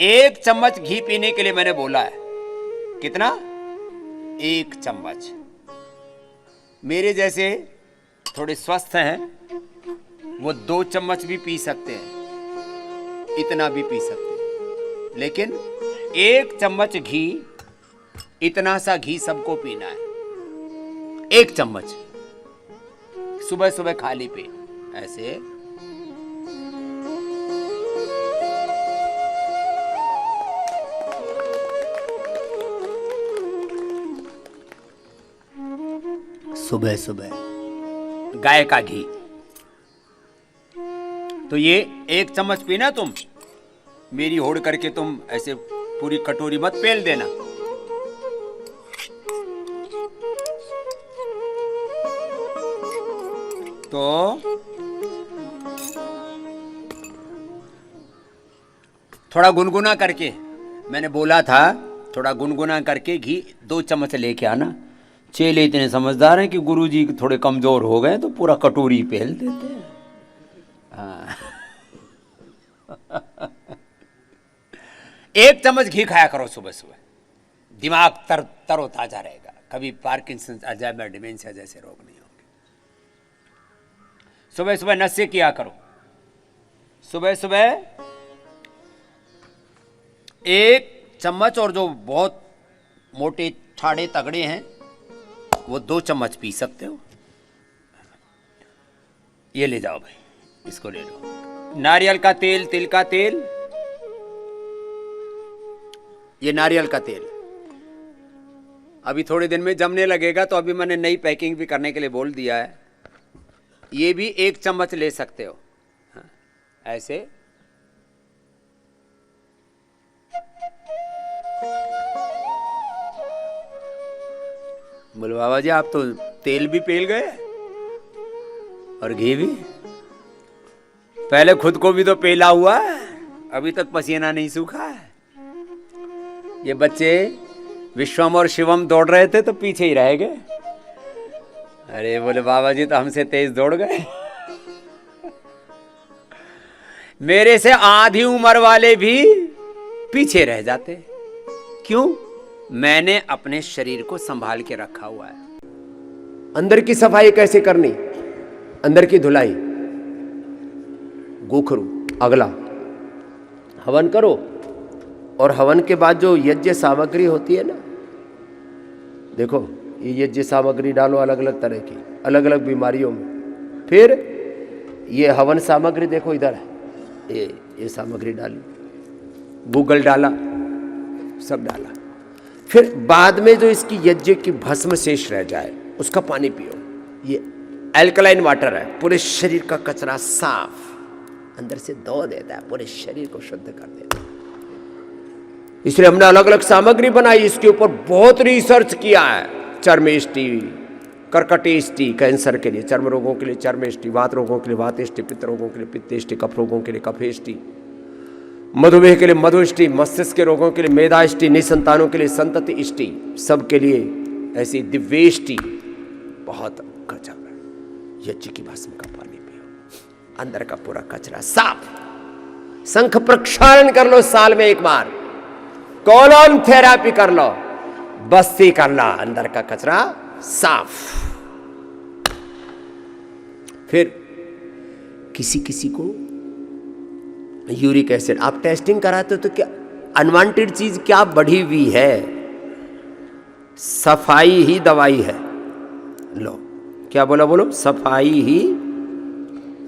1 चम्मच घी पीने के लिए मैंने बोला है। कितना? 1 चम्मच। मेरे जैसे थोड़े स्वस्थ हैं वो 2 चम्मच भी पी सकते हैं, इतना भी पी सकते हैं, लेकिन 1 चम्मच घी, इतना सा घी सबको पीना है। 1 चम्मच सुबह सुबह खाली पेट ऐसे। सुबह सुबह गाय का घी। तो ये 1 चम्मच पीना तुम, मेरी होड़ करके तुम ऐसे पूरी कटोरी मत पेल देना। तो थोड़ा गुनगुना करके, मैंने बोला था थोड़ा गुनगुना करके घी 2 चम्मच लेके आना। चेले इतने समझदार हैं कि गुरुजी थोड़े कमजोर हो गए तो पूरा कटोरी पेल देते हैं। हाँ। 1 चम्मच घी खाया करो सुबह सुबह, दिमाग तरोताजा रहेगा, कभी पार्किंसन, अल्जाइमर, डिमेंशिया जैसे रोग नहीं होंगे। सुबह सुबह नशे किया करो। सुबह सुबह 1 चम्मच, और जो बहुत मोटे ठाड़े तगड़े हैं वो 2 चम्मच पी सकते हो। ये ले जाओ भाई, इसको ले लो। नारियल का तेल, तिल का तेल, ये नारियल का तेल अभी थोड़े दिन में जमने लगेगा, तो अभी मैंने नई पैकिंग भी करने के लिए बोल दिया है। ये भी 1 चम्मच ले सकते हो। हाँ, ऐसे बोले बाबा जी आप तो तेल भी पेल गए और घी भी। पहले खुद को भी तो पेला हुआ है, अभी तक पसीना नहीं सूखा है। ये बच्चे विश्वम और शिवम दौड़ रहे थे तो पीछे ही रह गए। अरे बोले बाबा जी तो हमसे तेज दौड़ गए। मेरे से आधी उम्र वाले भी पीछे रह जाते। क्यों? मैंने अपने शरीर को संभाल के रखा हुआ है। अंदर की सफाई कैसे करनी, अंदर की धुलाई। गोखरू अगला हवन करो, और हवन के बाद जो यज्ञ सामग्री होती है ना, देखो ये यज्ञ सामग्री डालो अलग अलग तरह की, अलग अलग बीमारियों में। फिर ये हवन सामग्री देखो इधर है, ये सामग्री डाली, गूगल डाला, सब डाला। फिर बाद में जो इसकी यज्ञ की भस्म शेष रह जाए उसका पानी पियो। ये एल्कलाइन वाटर है, पूरे शरीर का कचरा साफ अंदर से धो देता है, पूरे शरीर को शुद्ध कर देता है। इसलिए हमने अलग अलग सामग्री बनाई, इसके ऊपर बहुत रिसर्च किया है। चर्मेष्टि, कर्कटेष्टि कैंसर के लिए, चर्म रोगों के लिए चर्मेष्टि, वात रोगों के लिए वातेष्टि, पित्त रोगों के लिए पित्तेष्टि, कफ रोगों के लिए कफेष्टि, मधुमेह के लिए मधुष्टि, मस्तिष्क के रोगों के लिए मेधाष्टि, निसंतानों के लिए संतति इष्टि, सबके लिए ऐसी दिव्येष्टि। बहुत गजब है। यज्ञ की भस्म का पानी पियो, अंदर का पूरा कचरा साफ। शंख प्रक्षालन कर लो साल में 1 बार, कोलोन थेरेपी कर लो, बस्ती कर लो, अंदर का कचरा साफ। फिर किसी किसी को यूरिक एसिड, आप टेस्टिंग कराते हो तो क्या अनवांटेड चीज क्या बढ़ी हुई है? सफाई ही दवाई है। लो क्या बोला, बोलो सफाई ही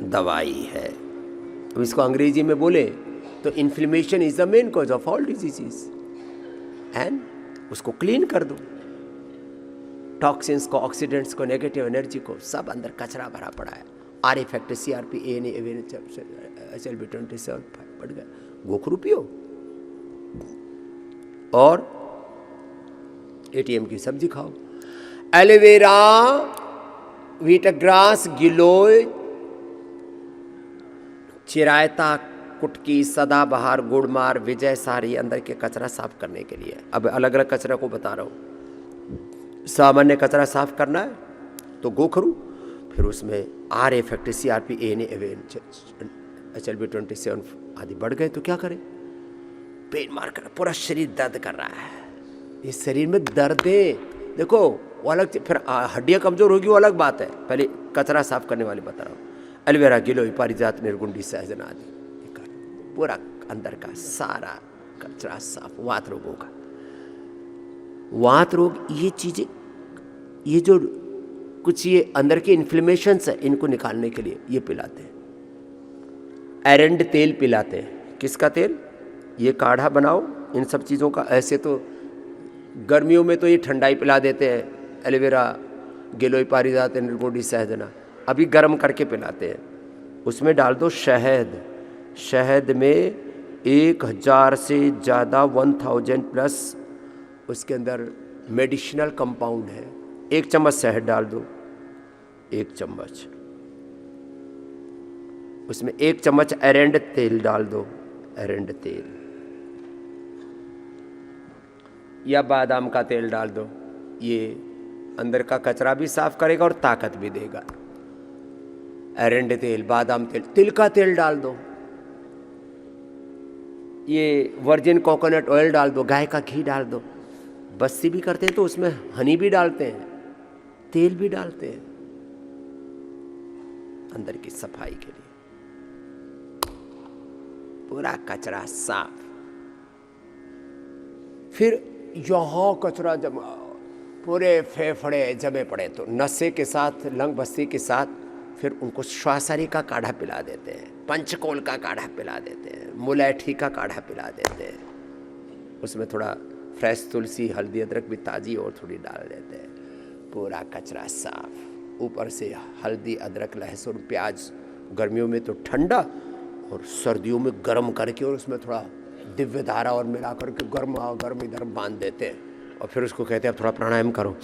दवाई है। अब इसको अंग्रेजी में बोले तो inflammation is the main cause of all diseases, and उसको क्लीन कर दो। टॉक्सिन्स को, ऑक्सीडेंट्स को, नेगेटिव एनर्जी को, सब अंदर कचरा भरा पड़ा है। Are effect, CRP, ANA, HLB27 बढ़ गया। गोखरू पियो और ATM की सब्जी खाओ। एलोवेरा, वीटग्रास, गिलोय, चिरायता, कुटकी, सदाबहार, गुड़मार, विजय सारी अंदर के कचरा साफ करने के लिए। अब अलग अलग कचरा को बता रहा हूँ। सामान्य कचरा साफ करना है तो गोखरू, फिर उसमें are effect, CRP, ANA, HLB27 आदि बढ़ गए तो क्या करें? पेन मार कर पूरा शरीर दर्द कर रहा है। ये शरीर में दर्द है, देखो वो अलग। फिर हड्डियाँ कमज़ोर होगी वो अलग बात है, पहले कचरा साफ करने वाली बता रहा हूँ। एलोवेरा, गिलोय, पारिजात, निर्गुंडी, सहजन आदि पूरा अंदर का सारा कचरा साफ। वात रोगों का, वात रोग, ये चीज़ें, ये जो कुछ ये अंदर के इन्फ्लेमेशंस है इनको निकालने के लिए ये पिलाते हैं। एरंड तेल पिलाते हैं। किसका तेल? ये काढ़ा बनाओ इन सब चीज़ों का। ऐसे तो गर्मियों में तो ये ठंडाई पिला देते हैं, एलोवेरा, गिलोय, पारिजात, निर्गुंडी, सहजना। अभी गर्म करके पिलाते हैं। उसमें डाल दो शहद। शहद में 1000 से ज़्यादा 1000+ उसके अंदर मेडिसिनल कंपाउंड है। 1 चम्मच शहद डाल दो, 1 चम्मच। उसमें 1 चम्मच एरंड तेल डाल दो, एरंड तेल या बादाम का तेल डाल दो। ये अंदर का कचरा भी साफ करेगा और ताकत भी देगा। एरंड तेल, बादाम तेल, तिल का तेल डाल दो। ये वर्जिन कोकोनट ऑयल डाल दो, गाय का घी डाल दो। बस्सी भी करते हैं तो उसमें हनी भी डालते हैं, तेल भी डालते हैं अंदर की सफाई के लिए। पूरा कचरा साफ। फिर यहां कचरा जमा, पूरे फेफड़े जमे पड़े तो नशे के साथ, लंग बस्ती के साथ, फिर उनको श्वासरी का काढ़ा पिला देते हैं, पंचकोल का काढ़ा पिला देते हैं, मुलैठी का काढ़ा पिला देते हैं। उसमें थोड़ा फ्रेश तुलसी, हल्दी, अदरक भी ताज़ी और थोड़ी डाल देते हैं। पूरा कचरा साफ। ऊपर से हल्दी, अदरक, लहसुन, प्याज, गर्मियों में तो ठंडा और सर्दियों में गर्म करके, और उसमें थोड़ा दिव्य धारा और मिला करके गर्म गर्म इधर बांध देते हैं। और फिर उसको कहते हैं अब थोड़ा प्राणायाम करो।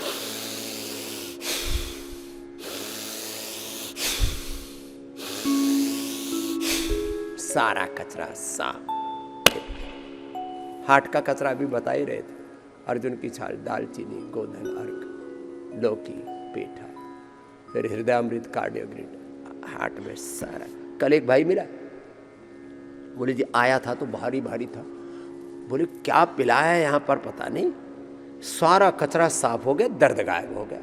सारा कचरा साफ। हार्ट का कचरा भी बता ही रहे थे। अर्जुन की छाल, दालचीनी, गोधन, अर्क, लौकी, पेठा, फिर हृदय अमृत, कार्डियोग्रिड, हार्ट में सारा। कल एक भाई मिला, बोले जी आया था तो भारी भारी था। बोले क्या पिलाया यहाँ पर पता नहीं, सारा कचरा साफ हो गया, दर्द गायब हो गया।